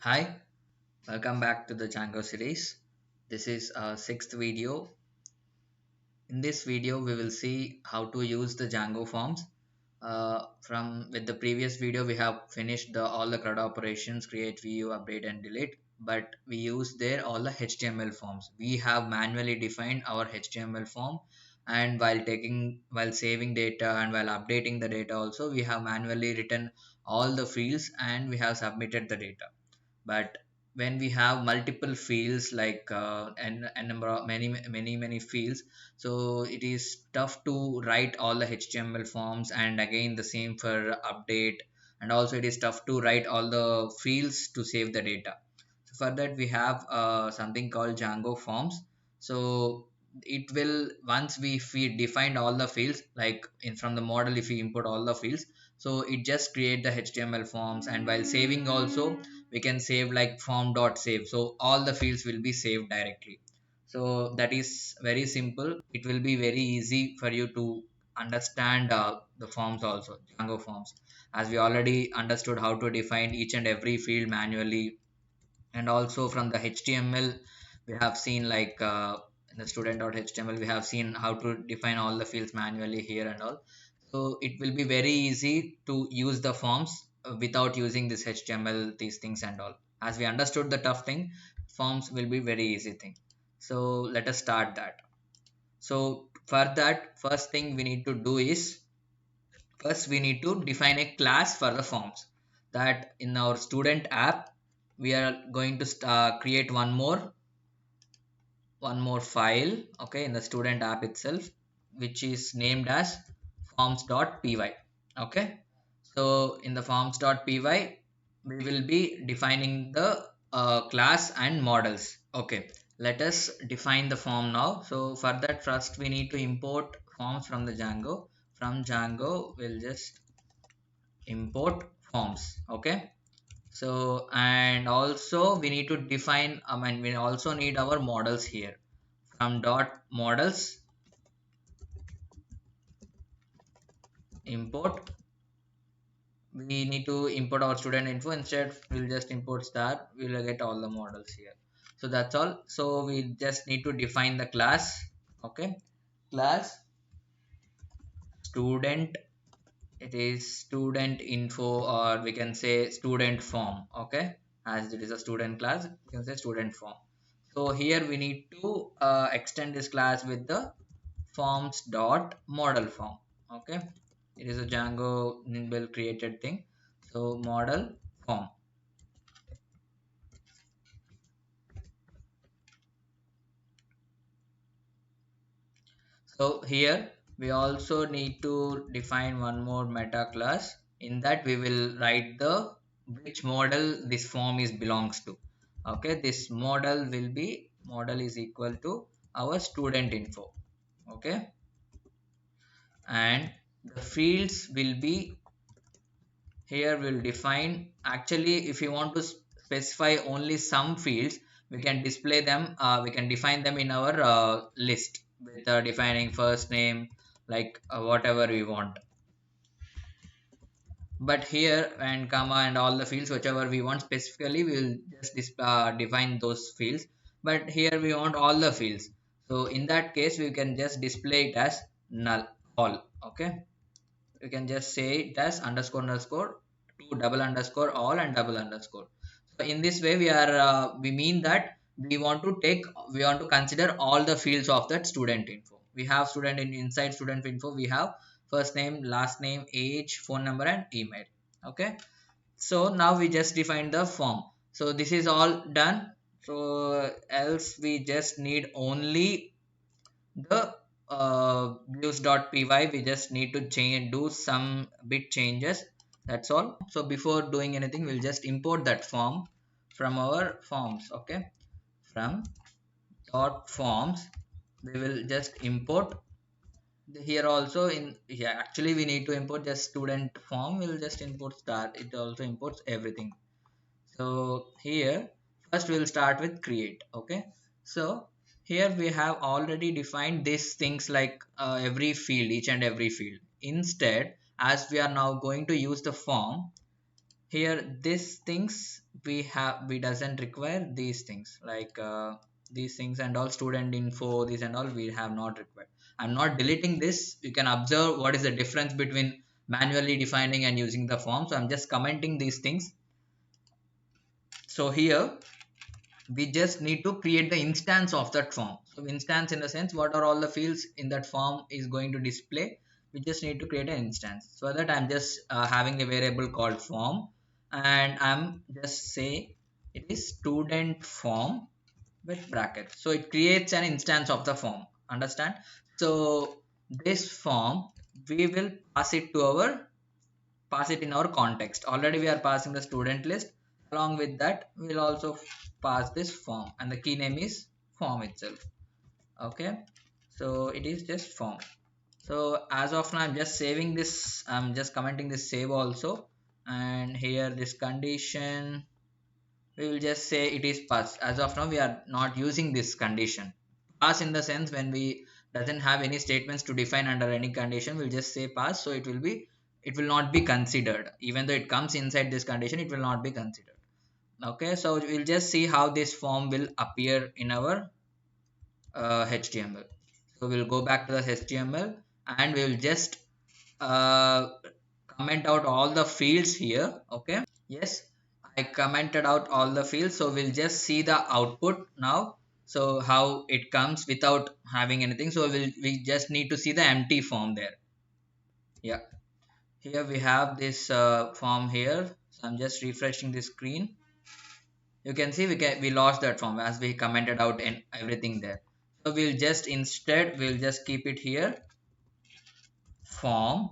Hi, welcome back to the Django series. This is our sixth video. In this video, we will see how to use the Django forms. From with the previous video, we have finished all the CRUD operations: create, view, update, and delete. But we use there all the HTML forms. We have manually defined our HTML form, and while saving data and while updating the data, also we have manually written all the fields and we have submitted the data. But when we have multiple fields like a number of many fields, so it is tough to write all the HTML forms, and again the same for update, and also it is tough to write all the fields to save the data. So for that we have something called Django forms. So it will, once we define all the fields, like in from the model, if we import all the fields, so it just create the HTML forms. And while saving also, we can save like form.save, so all the fields will be saved directly. So that is very simple. It will be very easy for you to understand the forms, also Django forms, as we already understood how to define each and every field manually. And also from the HTML, we have seen like in the student.html, we have seen how to define all the fields manually here and all. So it will be very easy to use the forms without using this HTML, these things and all. As we understood the tough thing, forms will be very easy thing. So let us start that. So for that, first thing we need to do is, first we need to define a class for the forms. That in our student app, we are going to create one more file, okay, in the student app itself, which is named as forms.py. Okay, so in the forms.py, we will be defining the class and models. Okay, let us define the form now. So for that, first we need to import forms from the Django. From Django, we'll just import forms. Okay, so and also we need to define, we also need our models here. From dot models, import, we need to import our student info. Instead we'll just import star, we'll get all the models here. So that's all. So we just need to define the class. Okay, class student, it is student info, or we can say student form. Okay, as it is a student class, you can say student form. So here we need to extend this class with the forms dot model form. Okay, it is a Django inbuilt created thing. So model form. So here we also need to define one more meta class. In that we will write the which model this form is belongs to. Okay, this model will be, model is equal to our student info. Okay, and the fields will be, here we'll define, actually if you want to specify only some fields, we can display them, we can define them in our list with defining first name, like whatever we want. But here, and comma and all the fields whichever we want specifically, we will just define those fields. But here we want all the fields, so in that case we can just display it as null, all. Okay, you can just say it as underscore underscore to double underscore all and double underscore. So in this way we are we mean that we want to consider all the fields of that student info. We have inside student info, we have first name, last name, age, phone number, and email. Okay, so now we just defined the form. So this is all done. So else we just need only the views.py. We just need to do some bit changes, that's all. So before doing anything, we'll just import that form from our forms. Okay, from dot forms, we will just import here also. In, yeah, actually we need to import just student form, we'll just import start, it also imports everything. So here first we'll start with create. Okay, so here we have already defined these things, like every field, each and every field. Instead, as we are now going to use the form, here these things we doesn't require these things like these things and all student info, these and all we have not required. I'm not deleting this. You can observe what is the difference between manually defining and using the form. So I'm just commenting these things. So here we just need to create the instance of that form. So instance in the sense what are all the fields in that form is going to display. We just need to create an instance. So that I'm just having a variable called form, and I'm just say it is student form with bracket. So it creates an instance of the form. Understand? So this form we will pass it in our context. Already we are passing the student list. Along with that we'll also pass this form, and the key name is form itself. Okay, so it is just form. So as of now I'm just saving this, I'm just commenting this save also, and here this condition we will just say it is pass. As of now we are not using this condition. Pass in the sense when we doesn't have any statements to define under any condition, we'll just say pass. So it will not be considered. Even though it comes inside this condition, it will not be considered. Okay, so we'll just see how this form will appear in our HTML. So we'll go back to the HTML and we'll just uh, comment out all the fields here. Okay, yes, I commented out all the fields. So we'll just see the output now. So how it comes without having anything. So we just need to see the empty form there. Yeah, here we have this form here. So I'm just refreshing the screen. You can see we lost that form as we commented out and everything there. So we'll just keep it here, form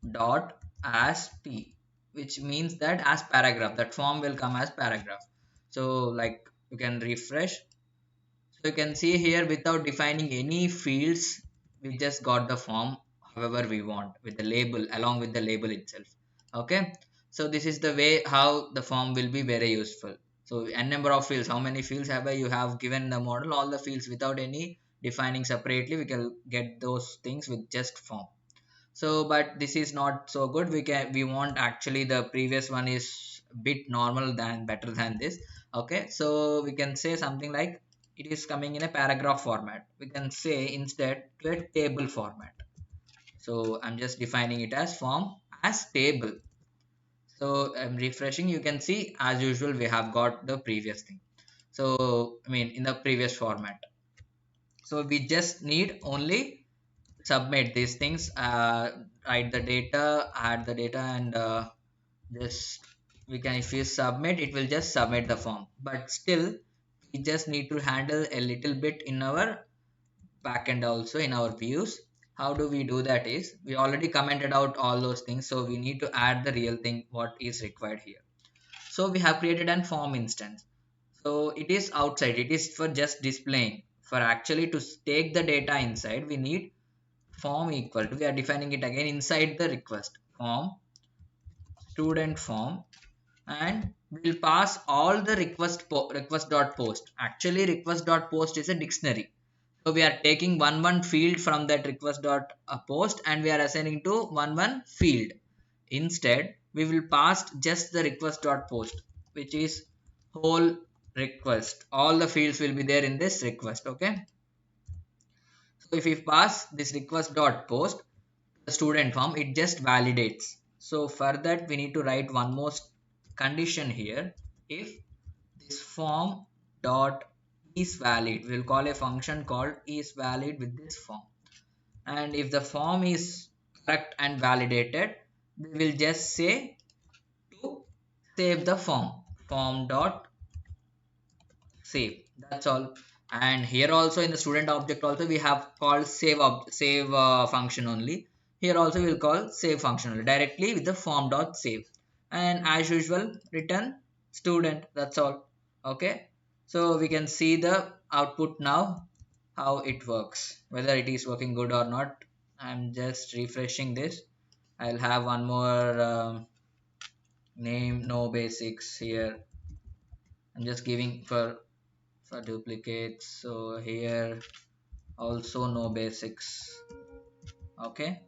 dot as p, which means that as paragraph, that form will come as paragraph. So like you can refresh. So you can see here without defining any fields, we just got the form however we want with the label, along with the label itself. Okay, so this is the way how the form will be very useful. So n number of fields, how many fields have you have given the model, all the fields without any defining separately, we can get those things with just form. So but this is not so good. We want actually the previous one is bit normal than better than this. Okay, so we can say something like it is coming in a paragraph format. We can say instead to a table format. So I'm just defining it as form as table. So I'm refreshing. You can see as usual we have got the previous thing. So I mean in the previous format. So we just need only submit these things, write the data, add the data, and just we can, if you submit, it will just submit the form. But still we just need to handle a little bit in our backend also in our views. How do we do that is we already commented out all those things, so we need to add the real thing what is required here. So we have created an form instance. So it is outside, it is for just displaying. For actually to take the data inside, we need form equal to, we are defining it again inside the request form student form, and we'll pass all the request dot post. Actually request dot post is a dictionary, so we are taking one field from that request dot post and we are assigning to one field. Instead we will pass just the request dot post, which is whole request. All the fields will be there in this request. Okay, so if we pass this request dot post the student form, it just validates. So for that we need to write one more condition here. If this form dot is valid, we'll call a function called is valid with this form, and if the form is correct and validated, we will just say to save the form dot save. That's all. And here also in the student object also we have called save function only. Here also we'll call save function only directly with the form dot save, and as usual return student. That's all. Okay, so we can see the output now, how it works, whether it is working good or not. I'm just refreshing this. I'll have one more name, no basics here. I'm just giving for duplicates. So here also no basics. Okay,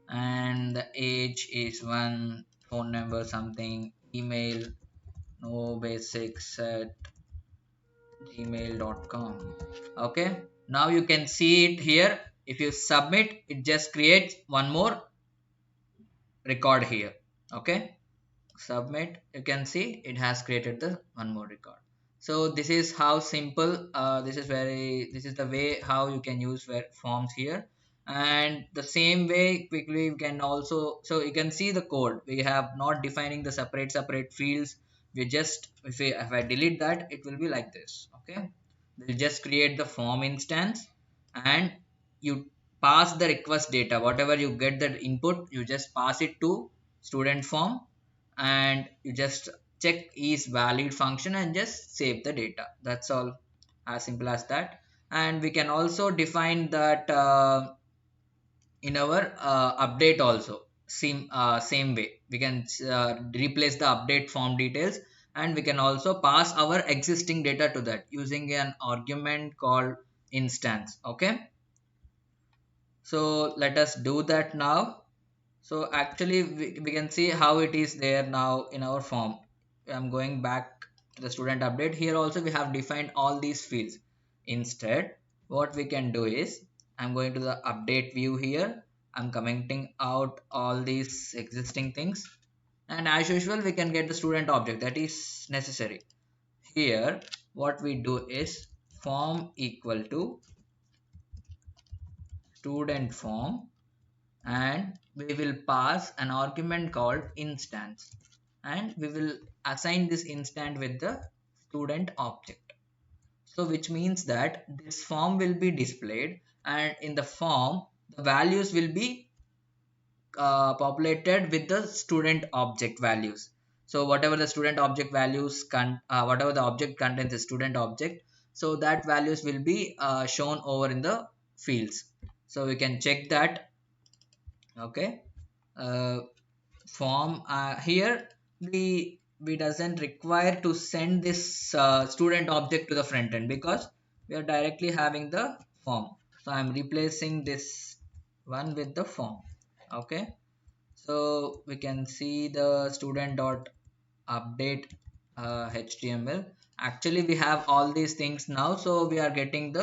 and the age is one, phone number something, email no basics at gmail.com. Okay, now you can see it here. If you submit, it just creates one more record here. Okay, submit, you can see it has created the one more record. So this is how simple, this is the way how you can use forms here. And the same way quickly we can also, so you can see the code, we have not defining the separate fields. We just, if I delete that, it will be like this. Okay, we'll just create the form instance, and you pass the request data, whatever you get the input, you just pass it to student form, and you just check is valid function and just save the data. That's all, as simple as that. And we can also define that in our update also, same way we can replace the update form details, and we can also pass our existing data to that using an argument called instance. Okay, so let us do that now. So actually we can see how it is there now in our form. I'm going back to the student update. Here also we have defined all these fields. Instead, what we can do is, I'm going to the update view here. I'm commenting out all these existing things, and as usual we can get the student object that is necessary. Here what we do is form equal to student form, and we will pass an argument called instance, and we will assign this instance with the student object. So which means that this form will be displayed, and in the form the values will be populated with the student object values. So whatever the student object values whatever the object contains the student object, so that values will be shown over in the fields. So we can check that. Okay, uh, form here we doesn't require to send this student object to the front end, because we are directly having the form. So I'm replacing this one with the form. Okay, so we can see the student dot update HTML. Actually we have all these things now, so we are getting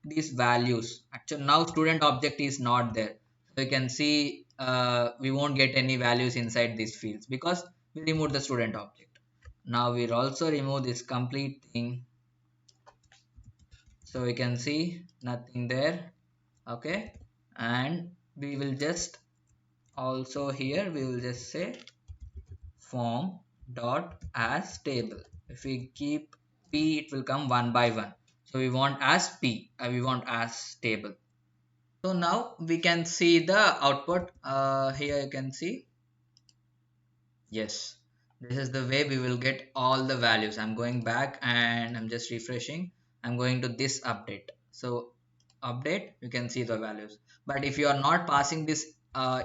these values. Actually now student object is not there, so you can see we won't get any values inside these fields because we removed the student object. Now we'll also remove this complete thing, so we can see nothing there. Okay, and we will just also here we will just say form dot as table. If we keep p, it will come one by one, so we want as p, we want as table. So now we can see the output. Here you can see, yes, this is the way we will get all the values. I'm going back and I'm just refreshing. I'm going to this update, so update, you can see the values. But if you are not passing this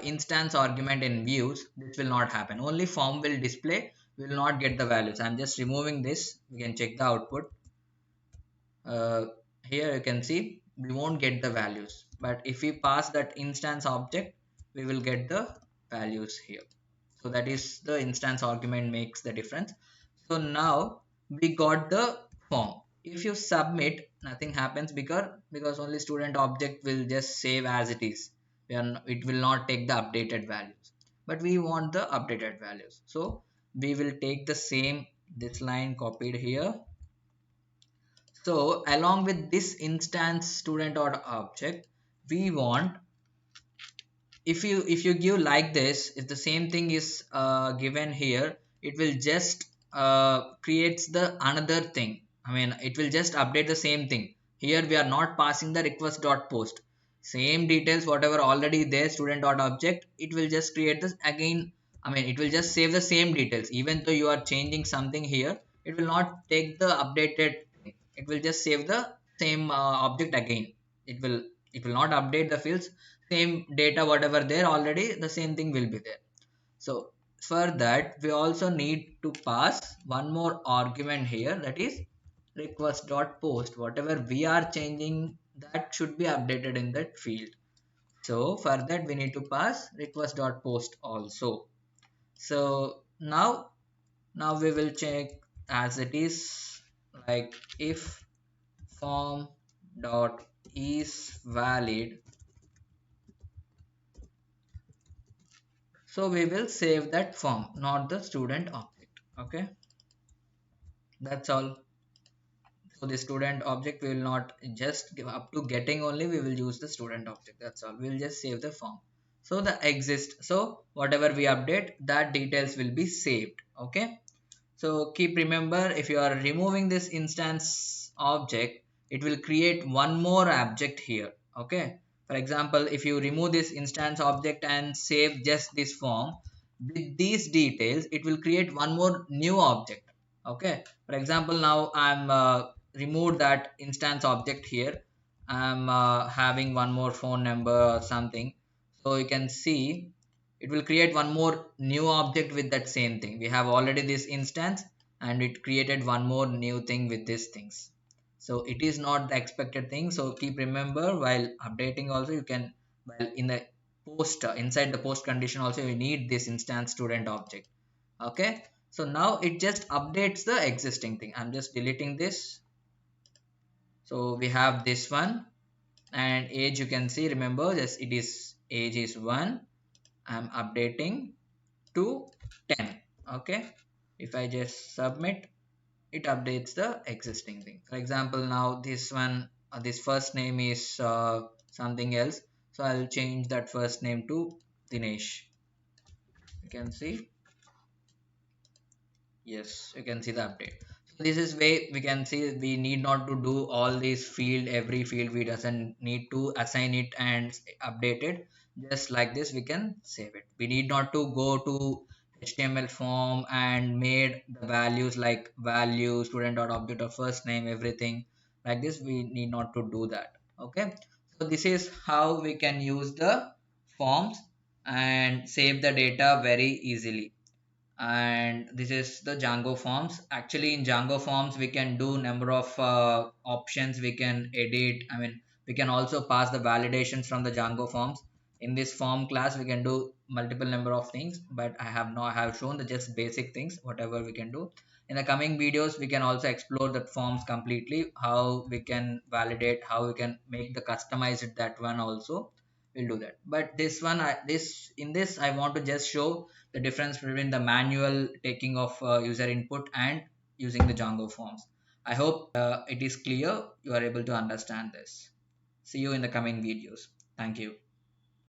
instance argument in views, this will not happen. Only form will display, we will not get the values. I'm just removing this. We can check the output. uh, Here you can see we won't get the values, but if we pass that instance object, we will get the values here. So that is the instance argument makes the difference. So now we got the form. If you submit, nothing happens, because only student object will just save as it is. It will not take the updated values, but we want the updated values. So we will take the same, this line copied here. So along with this instance student or object, we want, if you give like this, if the same thing is given here, it will just creates the another thing. I mean, it will just update the same thing. Here we are not passing the request dot post, same details whatever already there student dot object, it will just create this again. I mean, it will just save the same details. Even though you are changing something here, it will not take the updated thing. It will just save the same object again. It will not update the fields. Same data whatever there already, the same thing will be there. So for that we also need to pass one more argument here, that is request dot post. Whatever we are changing, that should be updated in that field. So for that we need to pass request dot post also. So now Now we will check as it is, like if form dot is valid, so we will save that form, not the student object. Okay, that's all. So the student object will not just give up to getting, only we will use the student object. That's all. We'll just save the form. So the exist. So whatever we update, that details will be saved. Okay. So keep remember, if you are removing this instance object, it will create one more object here. Okay. For example, if you remove this instance object and save just this form with these details, it will create one more new object. Okay. For example, now I'm removed that instance object here. I'm having one more phone number or something. So you can see it will create one more new object with that same thing. We have already this instance and it created one more new thing with these things. So it is not the expected thing. So keep remember, while updating also you can, while in the post inside the post condition also you need this instance student object. Okay, so now it just updates the existing thing. I'm just deleting this. So we have this one, and age you can see, remember this, it is age is 1. I'm updating to 10. Okay, if I just submit, it updates the existing thing. For example, now this one, this first name is something else, so I'll change that first name to Dinesh. You can see, yes, you can see the update. So this is way we can see we need not to do all these field, every field we doesn't need to assign it and update it. Just like this we can save it. We need not to go to HTML form and made the values like value, student dot object or first name, everything like this. We need not to do that. Okay, so this is how we can use the forms and save the data very easily. And this is the Django forms. Actually in Django forms we can do number of options, we can edit, I mean we can also pass the validations from the Django forms. In this form class we can do multiple number of things, but I have shown the just basic things whatever we can do. In the coming videos we can also explore the forms completely, how we can validate, how we can make the customized that one also. We'll do that, but this one this in this I want to just show the difference between the manual taking of user input and using the Django forms. I hope it is clear, you are able to understand this. See you in the coming videos. Thank you.